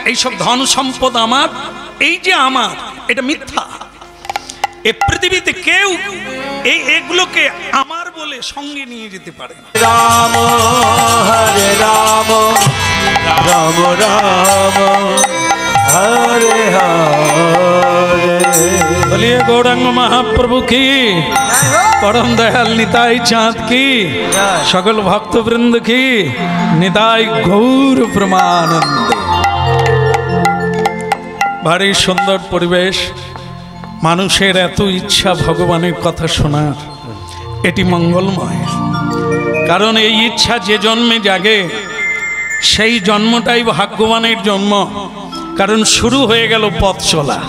এইসব ধন সম্পদ আমার, এই যে আমার, এটা মিথ্যা। এই পৃথিবীতে কেউ এগুলোকে আমার বলে সঙ্গে নিয়ে যেতে পারে না। রাম হরে রাম, রাম রাম হরে হরে। বলিए गौरांग महाप्रभु की, परम दयाल निताई चाँद की, सकल भक्तवृंद की निताई गौर प्रमानंद। भारी सुंदर परिवेश, মানুষের এত ইচ্ছা ভগবানের কথা শোনার, এটি মঙ্গলময়। কারণ এই ইচ্ছা যে জন্মে জাগে সেই জন্মটাই ভাগ্যবানের জন্ম। কারণ শুরু হয়ে গেল পথ চলা,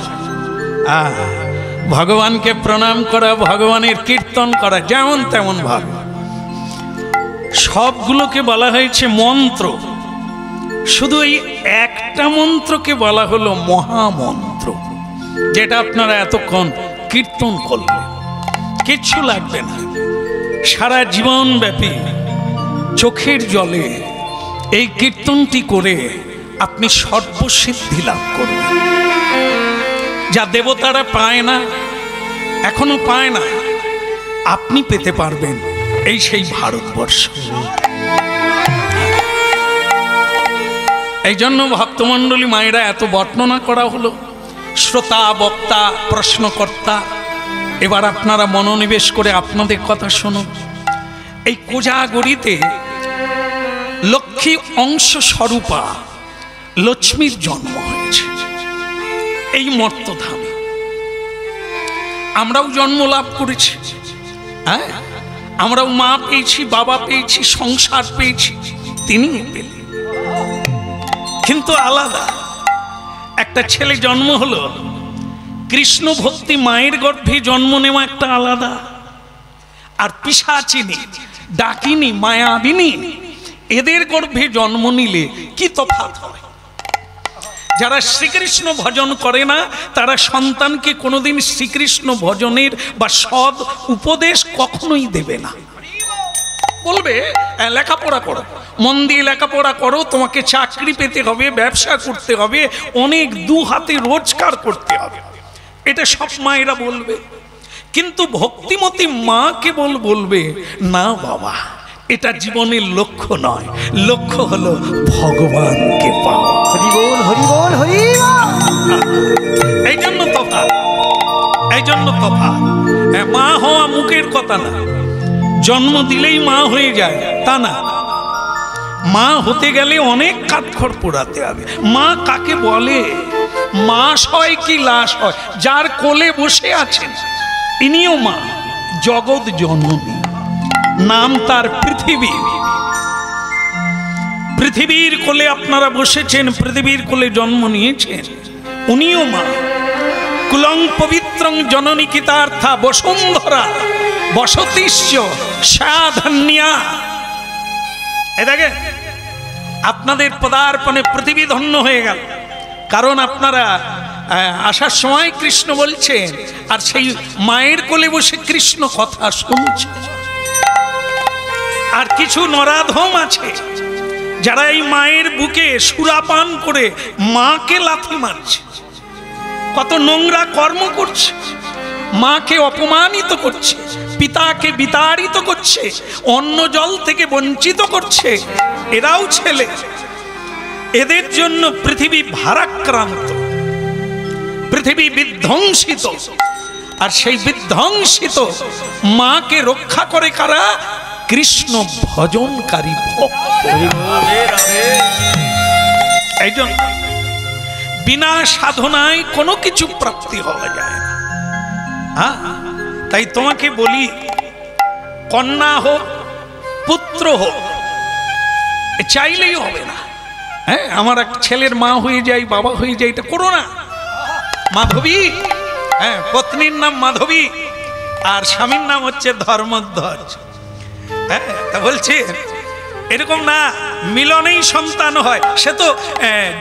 ভগবানকে প্রণাম করা, ভগবানের কীর্তন করা, যেমন তেমন ভাব। সবগুলোকে বলা হয়েছে মন্ত্র, শুধু এই একটা মন্ত্রকে বলা হলো মহামন্ত্র, যেটা আপনারা এতক্ষণ কীর্তন করলেন। কিচ্ছু লাগবে না, সারা জীবন ব্যাপী চোখের জলে এই কীর্তনটি করে আপনি সর্বসিদ্ধি লাভ করবেন, যা দেবতারা পায় না, এখনো পায় না, আপনি পেতে পারবেন। এই সেই ভারতবর্ষ। এই জন্য ভক্তমণ্ডলী মায়েরা এত বর্ণনা করা হলো, শ্রোতা, বক্তা, প্রশ্নকর্তা। এবার আপনারা মনোনিবেশ করে আপনাদের কথা শুনুন। এই কোজাগরীতে লক্ষ্মী অংশ স্বরূপা লক্ষ্মীর জন্ম হয়েছে এই মর্তধামে। আমরাও জন্ম লাভ করেছি, হ্যাঁ, আমরাও মা পেয়েছি, বাবা পেয়েছি, সংসার পেয়েছি, তিনি পেলেন। কিন্তু আলাদা। একটা ছেলে জন্ম হলো, কৃষ্ণ ভক্তি মায়ের গর্ভে জন্ম নেওয়া একটা আলাদা। আর পিশাচিনী, ডাকিনী, মায়াবিনী এদের গর্ভে জন্ম নিলে কি তফাৎ হয়? যারা শ্রীকৃষ্ণ ভজন করে না তারা সন্তানকে কোনোদিন শ্রীকৃষ্ণ ভজনের বা সৎ উপদেশ কখনোই দেবে না। বলবে লেখাপড়া করো, মন দিয়ে লেখাপড়া করো, তোমাকে চাকরি পেতে হবে, ব্যবসা করতে হবে, অনেক দু হাতে রোজগার করতে হবে, এটা সব মায়েরা বলবে। কিন্তু ভক্তিমতী মা কেবল বলবে, না বাবা, এটা জীবনের লক্ষ্য নয়, লক্ষ্য হলো ভগবানকে পাওয়া। হরি বল, হরি বল, হরি বল। এই জন্য তফাৎ, এই জন্য তফাৎ। মা হওয়া মুখের কথা না, জন্ম দিলেই মা হয়ে যায় তা না। মা হতে গেলে অনেক কাঠখড় পোড়াতে হবে। মা কাকে বলে? মাস হয় কি লাশ হয়, যার কোলে বসে আছেন ইনিও মা, জগৎ জননী, নাম তার পৃথিবী। পৃথিবীর কোলে আপনারা বসেছেন, পৃথিবীর কোলে জন্ম নিয়েছেন, উনিও মা। কুলং পবিত্রং জননী কিতার্থা বসুন্ধরা বসতিশ্চ সাধন্যা। এ দেখেন, আপনাদের পদার্পণে পৃথিবী ধন্য হয়ে গেল, কারণ আপনারা আসার সময় কৃষ্ণ বলছেন আর সেই মায়ের কোলে বসে কৃষ্ণ কথা শুনছে। আর কিছু নরাধম আছে যারা এই মায়ের বুকে সুরাপান করে মাকে লাথি মারছে, কত নোংরা কর্ম করছে, মাকে অপমানিত করছে, পিতাকে বিতাড়িত করছে, অন্ন জল থেকে বঞ্চিত করছে। এরাও ছেলে। এদের জন্য পৃথিবী ভারাক্রান্ত, পৃথিবী বিধ্বংসিত। আর সেই বিধ্বংসিত মাকে রক্ষা করে কারা? কৃষ্ণ ভজনকারী ভক্ত। এই জন্য বিনা সাধনায় কোনো কিছু প্রাপ্তি হওয়া যায় না। হ্যাঁ, তাই তোমাকে বলি, কন্যা হোক পুত্র হোক, চাইলেই হবে না। হ্যাঁ, আমার এক ছেলের মা হয়ে যাই, বাবা হয়ে যাই, এটা করো না। মাধবী, হ্যাঁ, পত্নীর নাম মাধবী আর স্বামীর নাম হচ্ছে ধর্মধ্বজ। হ্যাঁ, তা বলছে এরকম না, মিলনেই সন্তান হয়। সে তো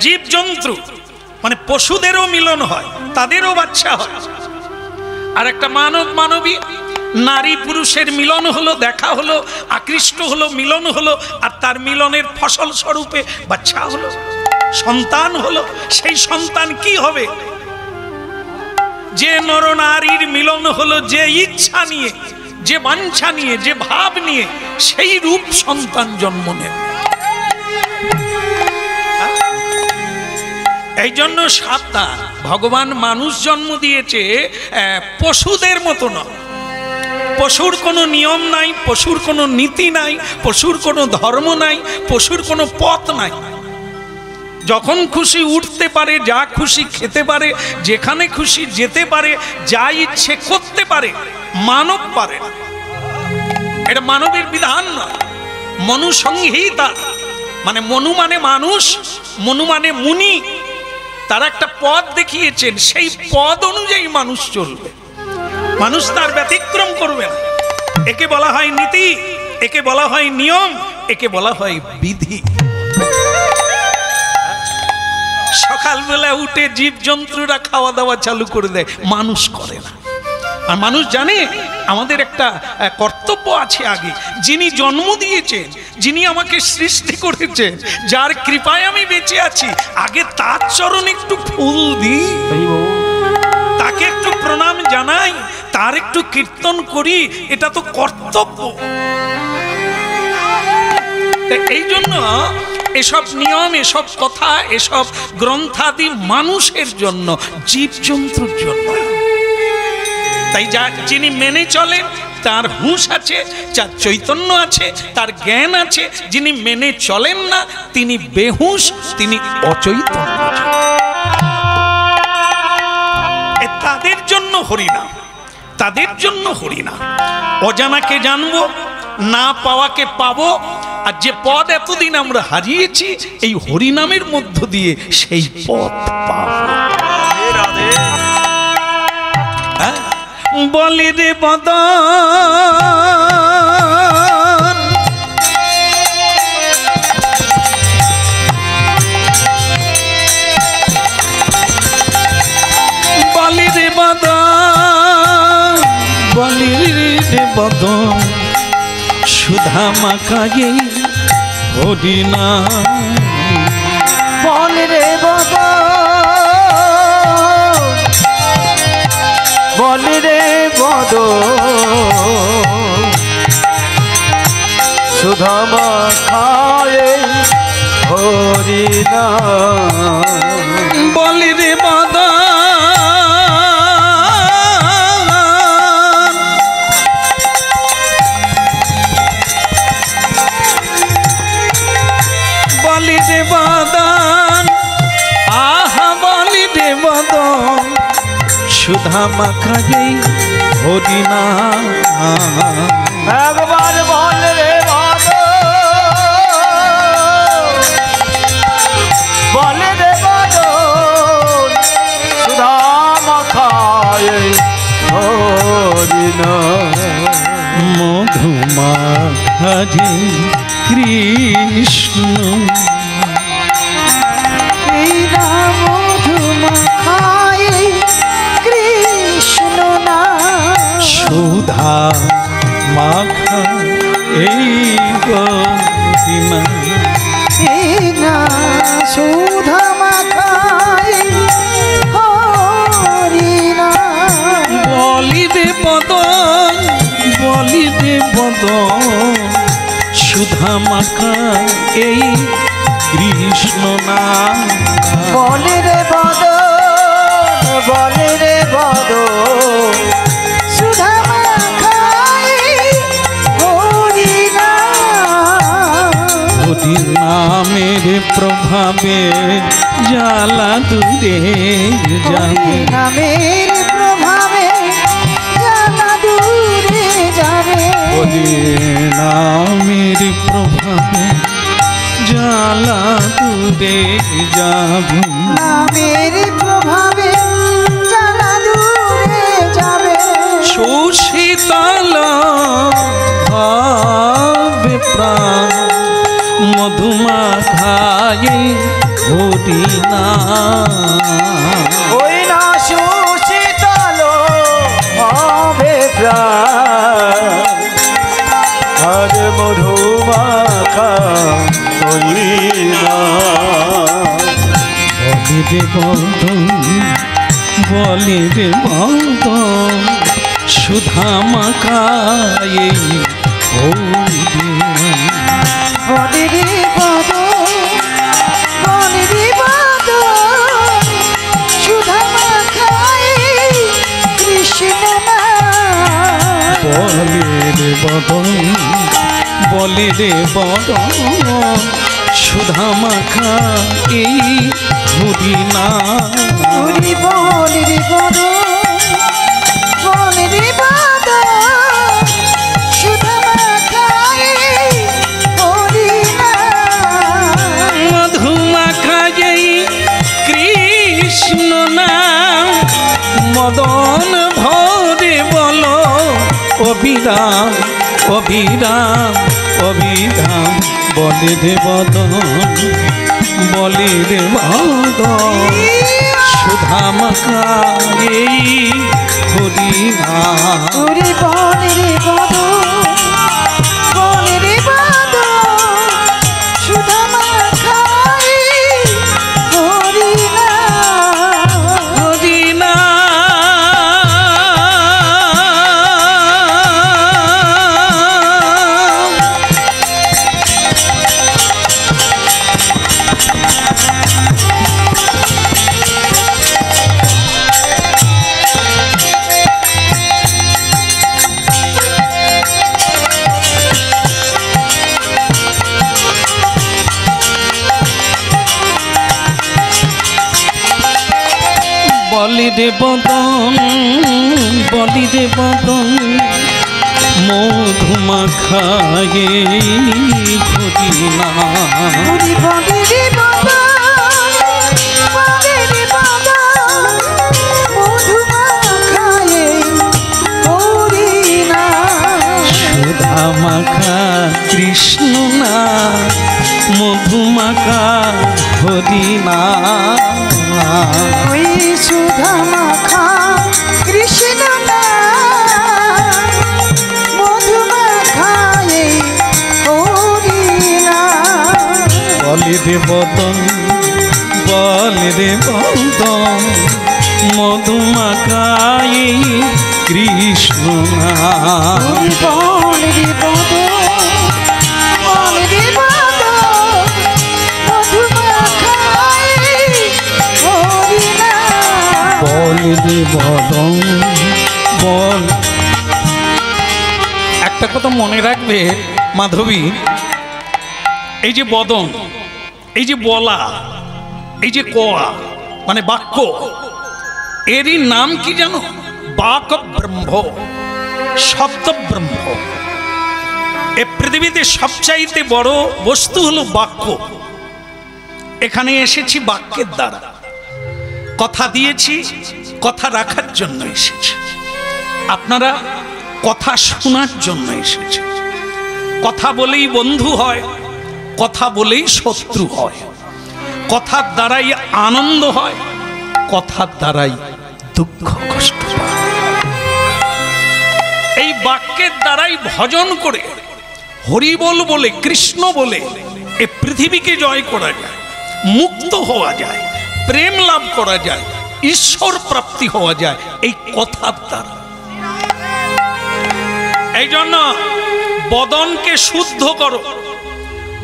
জীবজন্তু, মানে পশুদেরও মিলন হয়, তাদেরও বাচ্চা হয়। আর একটা মানব মানবী, নারী পুরুষের মিলন হলো, দেখা হলো, আকৃষ্ট হলো, মিলন হলো, আর তার মিলনের ফসল স্বরূপে বাচ্চা হলো। সন্তান হলো, সেই সন্তান কি হবে? যে নরনারীর মিলন হলো, যে ইচ্ছা নিয়ে, যে বাঞ্ছা নিয়ে, যে ভাব নিয়ে, সেই রূপ সন্তান জন্ম নেবে। এই জন্য সাবধান, ভগবান মানুষ জন্ম দিয়েছে পশুদের মতো নয়। পশুর কোনো নিয়ম নাই, পশুর কোনো নীতি নাই, পশুর কোনো ধর্ম নাই, পশুর কোনো পথ নাই। যখন খুশি উঠতে পারে, যা খুশি খেতে পারে, যেখানে খুশি যেতে পারে, যা ইচ্ছে করতে পারে, মানব পারে না। এটা মানবের বিধান নয়, মনু সংহিতা। মানে মনু মানে মানুষ, মনু মানে মুনি, তারা একটা পথ দেখিয়েছেন, সেই পথ অনুযায়ী মানুষ চলবে, মানুষ তার ব্যতিক্রম করবে না। একে বলা হয় নীতি, একে বলা হয় নিয়ম, একে বলা হয় বিধি। সকালবেলা উঠে জীবজন্তুরা খাওয়া দাওয়া চালু করে দেয়, মানুষ করে না। আর মানুষ জানে আমাদের একটা কর্তব্য আছে আগে। যিনি জন্ম দিয়েছেন, যিনি আমাকে সৃষ্টি করেছেন, যার কৃপায় আমি বেঁচে আছি, আগে তার চরণে একটু ফুল দিই, তাকে একটু প্রণাম জানাই, তার একটু কীর্তন করি, এটা তো কর্তব্য। এই জন্য এসব নিয়ম, এসব কথা, এসব গ্রন্থাদি মানুষের জন্য, জীবজন্তুর জন্য। তাই যিনি মেনে চলেন তার হুঁশ আছে, যার চৈতন্য আছে, তার জ্ঞান আছে। যিনি মেনে চলেন না তিনি বেহুঁশ, তিনি অচৈতন্য। তাদের জন্য হরিনাম, তাদের জন্য হরিনাম। অজানাকে জানবো, না পাওয়াকে পাবো, আর যে পদ এতদিন আমরা হারিয়েছি, এই হরিনামের মধ্য দিয়ে সেই পদ পাবো। বলি রে বদন, বলি রে বদন, বলি রে বদন, সুধা মাখায়ে হরিনাম। বল রে বদন, বল রে বদন, সুধা মাখায়ে হরিনাম। বলি রে বদন, বলি রে বদন, আহা বলি রে বদন, সুধা মাখায়ে হরিনাম। একবার বল রে বদন, বল রে বদন, সুধা মাখায়ে হরিনাম। মধু মাখায়ে কৃষ্ণ, মধু মাখায়ে কৃষ্ণ নাম। সুধা মাখা এই হরিনাম, সুধা মাখায়ে হরিনাম। বলি রে বদন, বলি রে বদন, সুধা মাখা এই কৃষ্ণ নাম। বল রে বদন, বল রে বদন, সুধা মাখায়ে হরিনাম। হরিনামের প্রভাবে জ্বালা দূরে যাবে, নামের প্রভাবে জ্বালা দূরে যাবে। হরিনামের প্রভাবে জ্বালা দূরে যাবে, নামের প্রভাবে জ্বালা দূরে যাবে। সুশীতল ভাবে প্রাণ মধু মাখায়ে হরিনাম। ওই না সুশীতল হবে প্রাণ, আর মধু মাখা হরিনাম। রে বদন বলে রে বদন সুধা মাখায় বলে রে বদন বলে রে বদন সুধা মাখায় কৃষ্ণ নাম। বলে রে বদন বলে রে বদন সুধা মাখা এই হরি নাম। হরি বলে রে বদন বলে রে বদন সুধা মাখায় হরি নাম। মধু মাখা এই কৃষ্ণ নাম মদন ভরে বলো অবিরাম অবিরাম অবিরাম বলে রে বদন বলে রে বদন সুধা মাখা এই হরি নাম। হরি বলে রে বদন বলে রে বদন সুধা মাখায় হরি নাম। হরি নাম। বলি রে বদন বলি রে বদন মধু মাখায় হরি নাম। হরি বলে রে বদন বলে রে বদন মধু মাখায় হরি নাম। সুধা মাখা কৃষ্ণ নাম মধু মাখা হরি নাম। ওই সুধা মাখা কৃষ্ণ নাম মধু মাখায় হরি নাম। বলে রে বদন বলে রে বদন মধু মাখায় কৃষ্ণ নাম। হরি বলে রে বদন বলে রে বদন মধু মাখায় হরি নাম। বলে রে বদন বল। একটা কথা মনে রাখবে মাধবী, এই যে বদন, এই যে বলা, এই যে কোয়া মানে বাক্য, এরই নাম কি জানো? বাক ব্রহ্ম, শব্দ ব্রহ্ম। এ পৃথিবীতে সবচাইতে বড় বস্তু হলো বাক্য। এখানে এসেছি বাক্যের দ্বারা, কথা দিয়েছি, কথা রাখার জন্য এসেছি। আপনারা কথা শোনার জন্য এসেছে। কথা বলেই বন্ধু হয়, কথা বলেই শত্রু হয়, কথার দ্বারাই আনন্দ হয়, কথার দ্বারাই দুঃখ কষ্ট হয়। এই বাক্যের দ্বারাই ভজন করে, হরিবোল বলে, কৃষ্ণ বলে এ পৃথিবীকে জয় করা যায়, মুক্ত হওয়া যায়, প্রেম লাভ করা যায়, ঈশ্বর প্রাপ্তি হওয়া যায় এই কথার দ্বারা। এই জন্য বদনকে শুদ্ধ করো।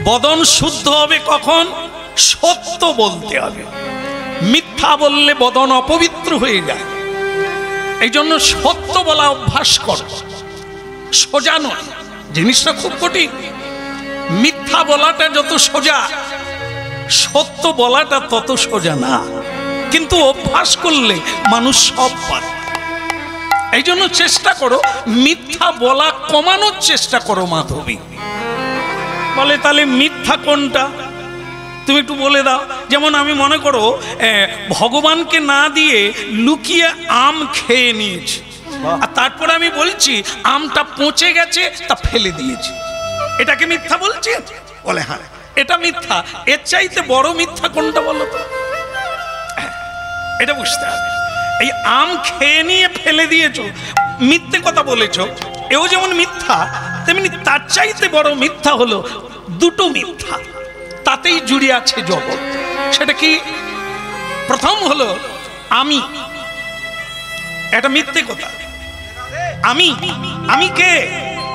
বদন শুদ্ধ হবে কখন? সত্য বলতে হবে। মিথ্যা বললে বদন অপবিত্র হয়ে যায়। এই জন্য সত্য বলা অভ্যাস করো। সোজা নয়, জিনিসটা খুব কঠিন। মিথ্যা বলাটা যত সোজা, সত্য বলাটা তত সোজা না, কিন্তু অভ্যাস করলে মানুষ সব পারে। এই জন্য চেষ্টা করো, মিথ্যা বলা কমানোর চেষ্টা করো মাধবী। বলে তাহলে মিথ্যা কোনটা? তুমি একটু বলে দাও। যেমন আমি মনে করো ভগবানকে না দিয়ে লুকিয়ে আম খেয়ে নিয়েছি, আর তারপরে আমি বলছি আমটা পচে গেছে তা ফেলে দিয়েছি, এটাকে মিথ্যা বলছি? বলে হ্যাঁ এটা মিথ্যা। এর চাইতে বড় মিথ্যা কোনটা বলো তো? এটা বুঝতে হবে। এই আম খেয়ে নিয়ে ফেলে দিয়েছো, মিথ্যে কথা বলেছো, এও যেমন মিথ্যা, তেমনি তার চাইতে বড় মিথ্যা হলো দুটো মিথ্যা, তাতেই জুড়ে আছে জগৎ। সেটা কি? প্রথম হলো আমি, এটা মিথ্যে কথা। আমি কে?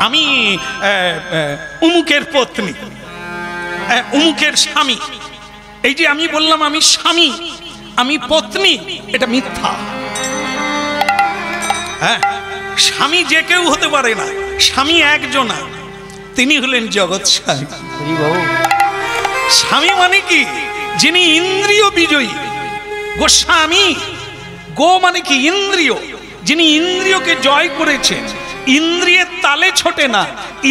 আমি উমুকের পত্নী, উমুকের স্বামী। এই যে আমি বললাম আমি স্বামী, আমি পত্নী, এটা মিথ্যা। হ্যাঁ, স্বামী যে কেউ হতে পারে না, স্বামী একজনা, তিনি হলেন জগৎ স্বামী। স্বামী মানে কি? যিনি ইন্দ্রিয় বিজয়ী। গোস্বামী, গো মানে কি? ইন্দ্রিয়। যিনি ইন্দ্রিয়কে জয় করেছেন, ইন্দ্রিয়ের তালে ছোটে না,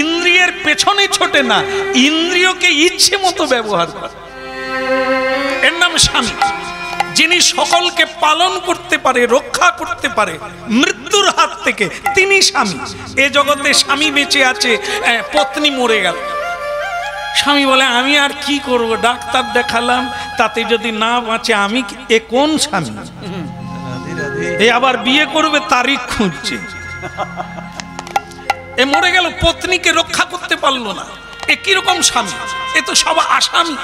ইন্দ্রিয়ের পেছনে ছোটে না, ইন্দ্রিয়কে ইচ্ছে মতো ব্যবহার করে, এর নাম স্বামী। যিনি সকলকে পালন করতে পারে, রক্ষা করতে পারে মৃত্যুর হাত থেকে, তিনি স্বামী। এ জগতে স্বামী বেঁচে আছে, পত্নী মরে গেল। স্বামী বলে আমি আর কি করব, ডাক্তার দেখালাম, তাতে যদি না বাঁচে আমি এ কোন স্বামী? এ আবার বিয়ে করবে, তারিখ খুঁজছে। এ মরে গেল, পত্নীকে রক্ষা করতে পারলো না, এ কিরকম স্বামী? এ তো সব আসামি,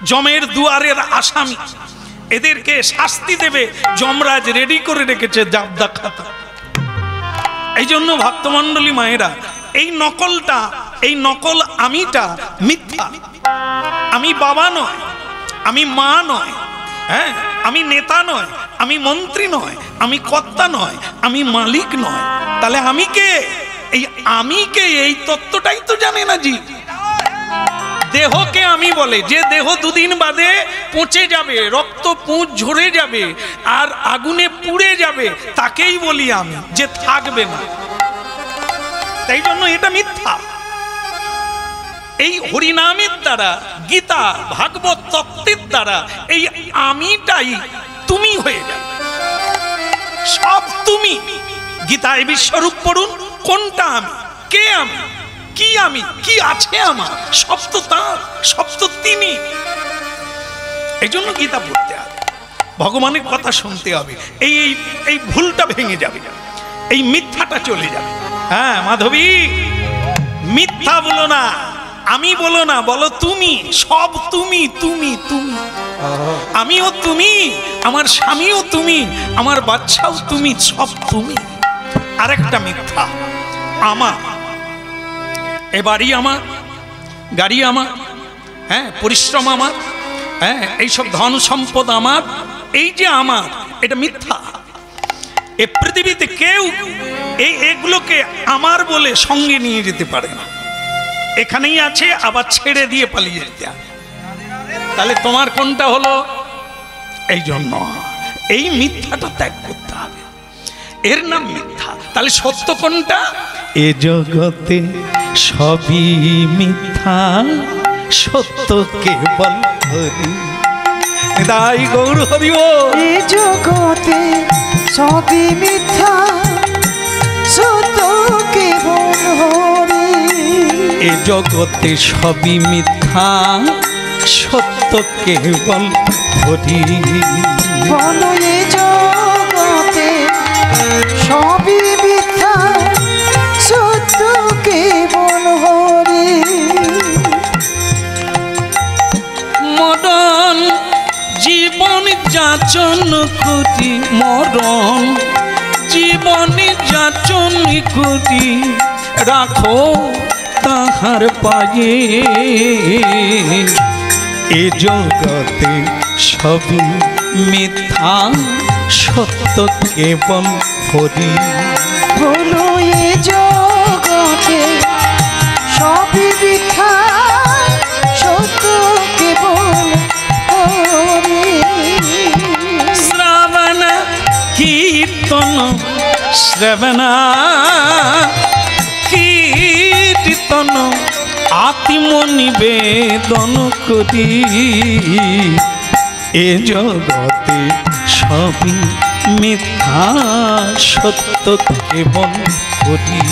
জমের দুয়ারের আসামি। এদেরকে শাস্তি দেবে যমরাজ রেডি করে রেখেছে জাবদা খাতা। এই জন্য ভক্তমণ্ডলী মায়েরা, এই নকলটা, এই নকল আমিটা মিথ্যা। আমি বাবা নয়, আমি মা নয়, হ্যাঁ, আমি নেতা নয়, আমি মন্ত্রী নয়, আমি কর্তা নয়, আমি মালিক নয়। তাহলে আমি কে? এই আমি কে, এই তত্ত্বটাই তো জানে না জি। দেহকে আমি বলে, যে দেহ দুদিন বাদে পচে যাবে, রক্ত পুঁজ ঝরে যাবে আর আগুনে পুড়ে যাবে, তাকেই বলি আমি, যে থাকবে না। তাই জন্য এটা মিথ্যা। এই হরিনামের দ্বারা, গীতা ভাগবত তত্ত্বের দ্বারা এই আমিটাই তুমি হয়ে যাবে, সব তুমি। গীতায় বিশ্বরূপ পড়ুন, কোনটা আমি, কে আমি, কি আমি, কি আছে আমার, সব তো তাঁর, সব তো তিনি। এই জন্য গীতা পড়তে হবে, ভগবানের কথা শুনতে হবে। এই এই ভুলটা ভেঙে যাবে, এই মিথ্যাটা চলে যাবে। হ্যাঁ মাধবী, মিথ্যা বলো না, আমি বলো না, বলো তুমি, সব তুমি, তুমি তুমি। আমিও তুমি, আমার স্বামীও তুমি, আমার বাচ্চাও তুমি, সব তুমি। আরেকটা মিথ্যা, আমার, এ বাড়ি আমার, গাড়ি আমার, হ্যাঁ, পরিশ্রম আমার, হ্যাঁ, এইসব ধন সম্পদ আমার, এই যে আমার, এটা মিথ্যা। এ পৃথিবীতে কেউ এগুলোকে আমার বলে সঙ্গে নিয়ে যেতে পারে না। এখানেই আছে, আবার ছেড়ে দিয়ে পালিয়ে যেতে হবে। তাহলে তোমার কোনটা হলো? এই জন্য এই মিথ্যাটা ত্যাগ করতে হবে, এর নাম মিথ্যা। তাহলে সত্য কোনটা? এ জগতে সবই মিথ্যা, সত্য কেবল হরি। তাই গৌর হরি বল। এ জগতে সবই মিথ্যা, সত্য কেবল হরি। এ জগতে সবই মিথ্যা, সত্য কেবল হরি। বলো এ জগতে সবই মিথ্যা, সত্য কেবল হরি। মরণ জীবন যাচন করি, মরণ জীবন যাচন করি, রাখো তাহার পায়ে। এ জগতে সবই মিথ্যা, সত্য কেবল হরি। বলো এ জগতে সবই মিথ্যা, সত্য কেবল হরি। শ্রাবণ কীর্তন, শ্রবণ কীর্তন, আত্মনিবেদন করি। এ জগতে সবই মিথ্যা, সত্য কেবল হরি।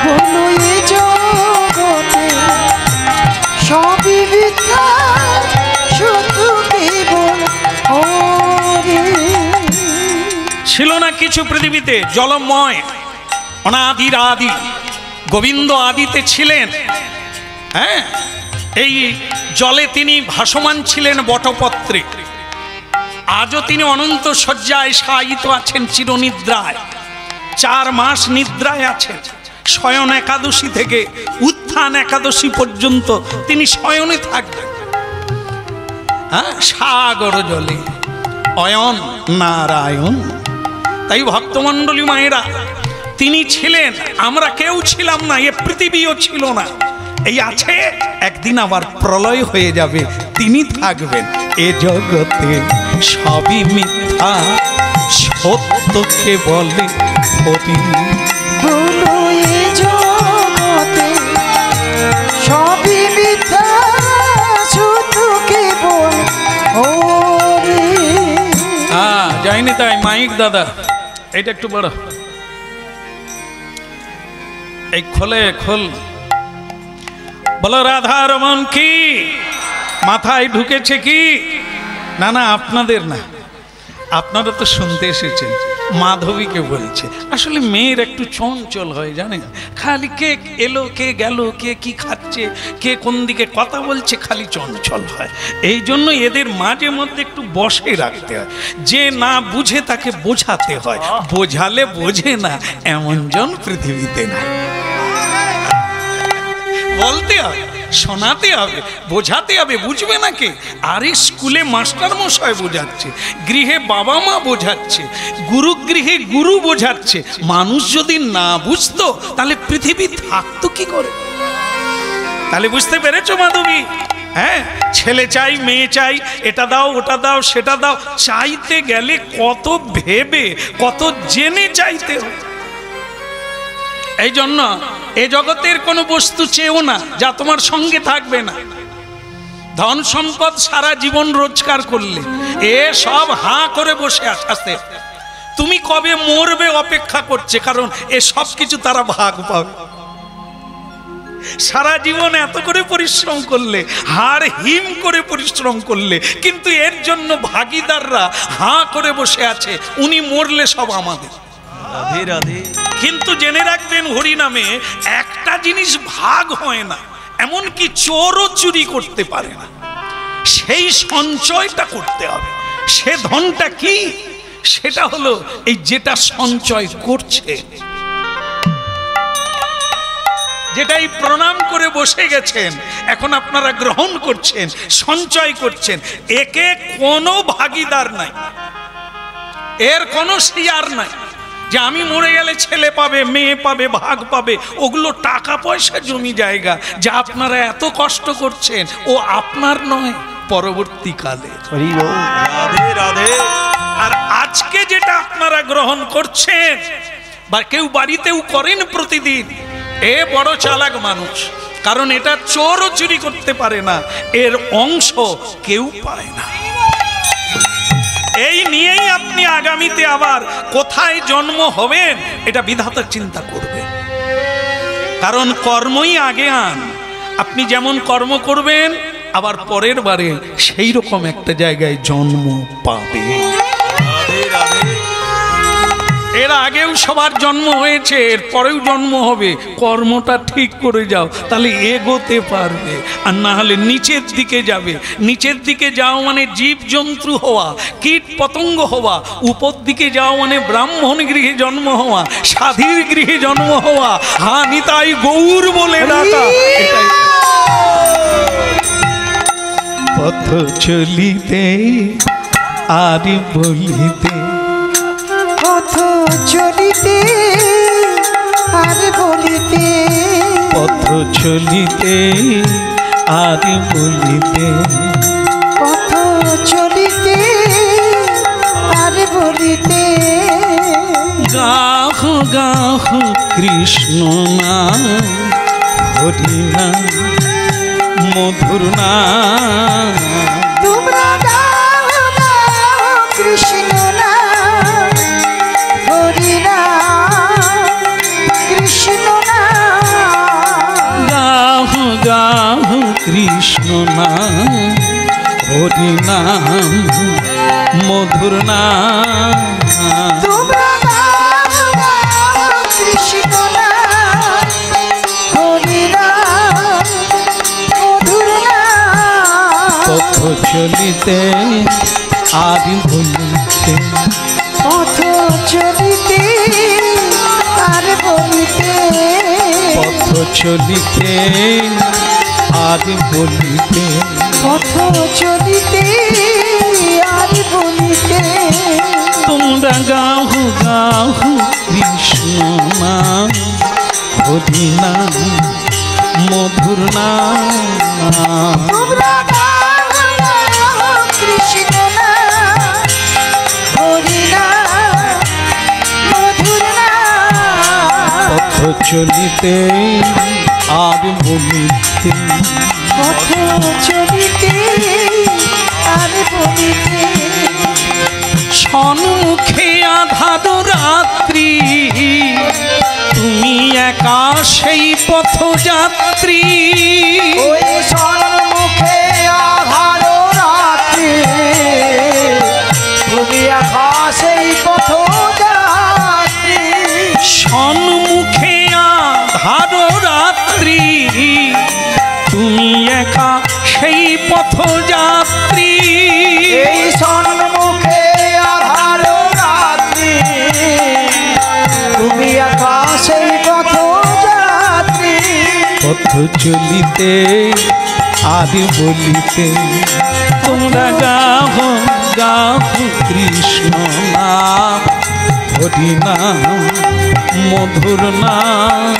বলো এ জগতে সবই মিথ্যা, সত্য কেবল হরি। ছিল না কিছু পৃথিবীতে, জলময়, অনাদির আদি, গোবিন্দ আদিতে ছিলেন। হ্যাঁ, এই জলে তিনি ভাসমান ছিলেন বটপত্রে। আজও তিনি অনন্ত শয্যায় শায়িত আছেন চিরনিদ্রায়। 4 মাস নিদ্রায় আছেন। শয়ন একাদশী থেকে উত্থান একাদশী পর্যন্ত তিনি শয়নে থাকবেন। সাগর জলে অয়ন নারায়ণ। তাই ভক্তমণ্ডলী মায়েরা, তিনি ছিলেন, আমরা কেউ ছিলাম না, এ পৃথিবীও ছিল না। এই আছে, একদিন আবার প্রলয় হয়ে যাবে, তিনি থাকবেন। এ জগতে সবই মিথ্যা, সত্যকে বলে হরি। বলো এ জগতে সবই মিথ্যা, শুধু কেবল হরি। যায়নি তাই মাইক দাদা, এটা একটু বড়, এই খোল। বলো রাধা রমন কি মাথায় ঢুকেছে কি? না না, আপনাদের না, আপনারা তো শুনতে এসেছেন। মাধবীকে বলছে, আসলে মেয়ের একটু চঞ্চল হয় জানেন, খালি কে এলো কে গেল, কে কি খাচ্ছে, কে কোন দিকে কথা বলছে, খালি চঞ্চল হয়। এই জন্য এদের মাঝে মধ্যে একটু বসে রাখতে হয়। যে না বুঝে তাকে বোঝাতে হয়, বোঝালে বোঝে না এমন জন পৃথিবীতে নাই। বলতে হবে, শোনাতে হবে, বোঝাতে হবে, বুঝবে না কে? আরে স্কুলে মাস্টার মশাই বোঝাচ্ছে, গৃহে বাবা মা বোঝাচ্ছে, গুরুগৃহে গুরু বোঝাচ্ছে। মানুষ যদি না বুঝতো তাহলে পৃথিবী থাকতো কি করে? তাহলে বুঝতে পেরেছো মাধবী? হ্যাঁ, ছেলে চাই, মেয়ে চাই, এটা দাও ওটা দাও সেটা দাও, চাইতে গেলে কত ভেবে কত জেনে চাইতে হয়। এই জন্য এ জগতের কোনো বস্তু চেয়েও না যা তোমার সঙ্গে থাকবে না। ধন সম্পদ সারা জীবন রোজগার করলে এ সব হাঁ করে বসে আছে। তুমি কবে মরবে অপেক্ষা করছে, কারণ এ সব কিছু তারা ভাগ পাবে। সারা জীবন এত করে পরিশ্রম করলে, হাড় হিম করে পরিশ্রম করলে, কিন্তু এর জন্য ভাগিদাররা হাঁ করে বসে আছে। উনি মরলে সব আমাদের। রাধে রাধে। কিন্তু জেনে রাখবেন, হরি নামে একটা জিনিস ভাগ হয় না, এমনকি চোরও চুরি করতে পারে না। সেই সঞ্চয়টা করতে হবে। সে ধনটা কি? সেটা হলো এই যেটা সঞ্চয় করছে, যেটাই প্রণাম করে বসে গেছেন, এখন আপনারা গ্রহণ করছেন, সঞ্চয় করছেন। একে কোনো ভাগিদার নাই, এর কোনো শেয়ার নাই যে আমি মরে গেলে ছেলে পাবে, মেয়ে পাবে, ভাগ পাবে। ওগুলো টাকা পয়সা জমি জায়গা যা আপনারা এত কষ্ট করছেন, ও আপনার নয়, পরবর্তীকালে। রাধে রাধে। আর আজকে যেটা আপনারা গ্রহণ করছেন বা কেউ বাড়িতেও করেন প্রতিদিন, এ বড় চালাক মানুষ, কারণ এটা চোরও চুরি করতে পারে না, এর অংশ কেউ পায় না। এই নিয়েই আপনি আগামীতে আবার কোথায় জন্ম হবেন এটা বিধাতা চিন্তা করবে, কারণ কর্মই আগে আন। আপনি যেমন কর্ম করবেন, আবার পরের বারে সেই রকম একটা জায়গায় জন্ম পাবে। রাধে রাধে। এর আগেও সবার জন্ম হয়েছে, এর পরেও জন্ম হবে। কর্মটা ঠিক করে যাও, তাহলে এগোতে পারবে, আর না হলে নিচের দিকে যাবে। নিচের দিকে যাও মানে জীব জন্তু হওয়া, কীট পতঙ্গ হওয়া। উপর দিকে যাও মানে ব্রাহ্মণ গৃহে জন্ম হওয়া, সাধীর গৃহে জন্ম হওয়া, হা নিতাই গৌর বলে ডাকা। এটাই পথ চলিতে আর বলিতে, পথ চলিতে আর বলিতে, পথ চলিতে আর বলিতে, পথ চলিতে আর বলিতে। গাহ গাহ কৃষ্ণ নাম, হরি নাম, মধুর নাম। তোমরা গাও গাও কৃষ্ণ নাম, হরি নাম, কৃষ্ণ নাম। গাহ গাহ কৃষ্ণ নাম, হরি নাম, মধুর নাম। তোমরা গাও গাও কৃষ্ণ নাম, হরি নাম, মধুর নাম। পথ চলিতে আর বলিতে পথ চলিতে আর বলিতে পথ চলিতে আর বলিতে পথ চলিতে আর বলিতে তোমরা গাহু গাহু কৃষ্ণ নাম হরি নাম মধুর নাম তোমরা গাও গাও কৃষ্ণ নাম হরি নাম মধুর নাম পথ চলিতে আর বলিতে পথ চলিতে আর বলিতে সন্মুখে আধার রাত্রি তুমি একা সেই পথযাত্রী ওই সন্মুখে আধার রাত্রি তুমি আকাশেই পথ যাত্রী সন্মুখে আধার রাত্রি তুমি একা সেই পথযাত্রী এই সন্মুখে আধার রাত্রি তুমি আকাশেই পথ যাত্রী পথ চলিতে আর বলিতে তোমরা গাহ গাহ কৃষ্ণ নাম হরি নাম মধুর নাম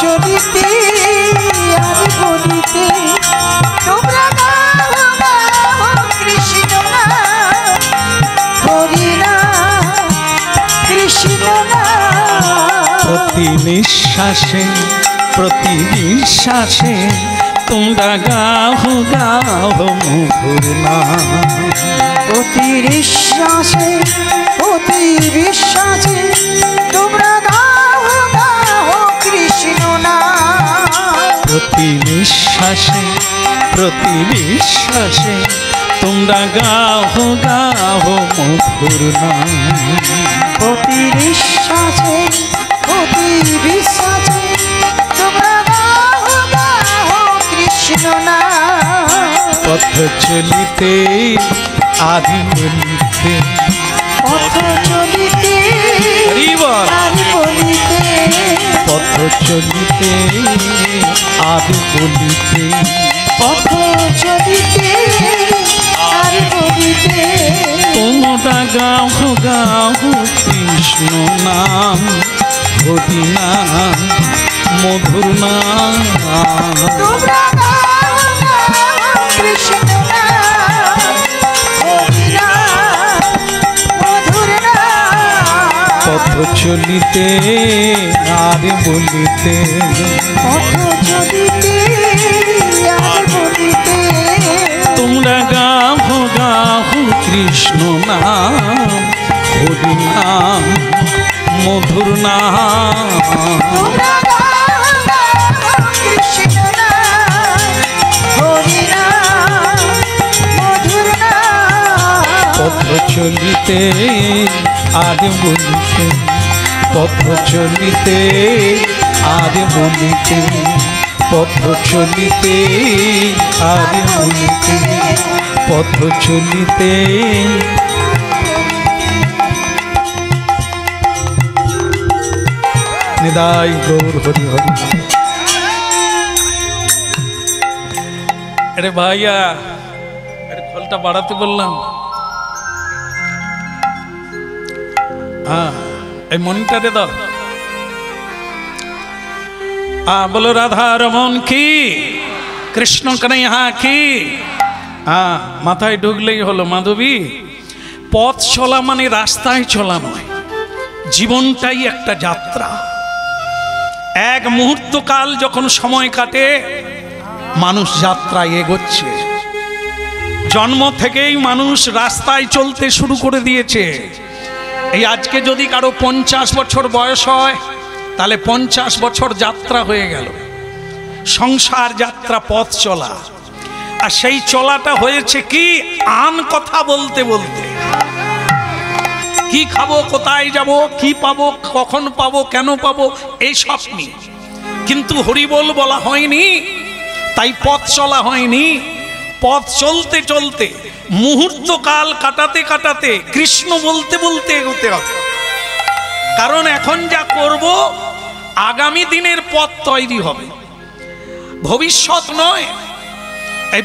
চলিতে আর বলিতে তোমরা গাও গাও কৃষ্ণ নাম হরি নাম কৃষ্ণ নাম প্রতি নিঃশ্বাসে প্রতি বিশ্বাসে তোমরা গাহ গাহ মধুর নাম অতি বিশ্বাসে অতি বিশ্বাসে তোমরা গাও গাও কৃষ্ণ নাম প্রতি নিঃশ্বাসে প্রতি বিশ্বাসে তোমরা গাহ গাহ মধুর নাম অতি বিশ্বাসে অতি বিশ্বাসে তোমরা গাও গাও কৃষ্ণ নাম পথ চলিতে আর বলিতে পথ চলিতে হরিবল। আর বলিতে পথ চলিতে আর বলিতে পথ চলিতে আর বলিতে তোমরা গাহ গাহ কৃষ্ণ নাম হরি নাম মধুর নাম তোমরা গাও গাও কৃষ্ণ নাম হরি নাম মধুর নাম পথ চলিতে আর বলিতে পথ চলিতে আর বলিতে তোমরা গাহ গাহ কৃষ্ণ নাম হরি নাম মধুর নাম তোমরা গাও গাও কৃষ্ণ নাম হরি নাম মধুর নাম পথ চলিতে আর বলিতে পথ চলিতে আর বলিতে পথ চলিতে আর বলিতে পথ চলিতে নিদাই গৌর হরি হরি আরে ভাইয়া আরে খোলটা বাড়াতে বললাম হ্যাঁ এই মনিটারে দাও বলো রাধা রমন কি কৃষ্ণ কানাইয়া কি মাথায় ঢুকলেই হলো মাধবী পথ চলা মানে রাস্তায় চলা নয়, জীবনটাই একটা যাত্রা। এক মুহূর্ত কাল যখন সময় কাটে মানুষ যাত্রায় এগোচ্ছে। জন্ম থেকেই মানুষ রাস্তায় চলতে শুরু করে দিয়েছে। এই আজকে যদি কারো 50 বছর বয়স হয় তাহলে 50 বছর যাত্রা হয়ে গেল, সংসার যাত্রা, পথ চলা। আর সেই চলাটা হয়েছে কি আন কথা বলতে বলতে, কি খাবো, কোথায় যাব, কি পাবো, কখন পাবো, কেন পাবো, এই সব নিয়ে। কিন্তু হরিবোল বলা হয়নি, তাই পথ চলা হয়নি। পথ চলতে চলতে মুহূর্তকাল কাটাতে কাটাতে কৃষ্ণ বলতে বলতে এগোতে হবে। কারণ এখন যা করব আগামী দিনের পথ তৈরি হবে, ভবিষ্যৎ নয়। এই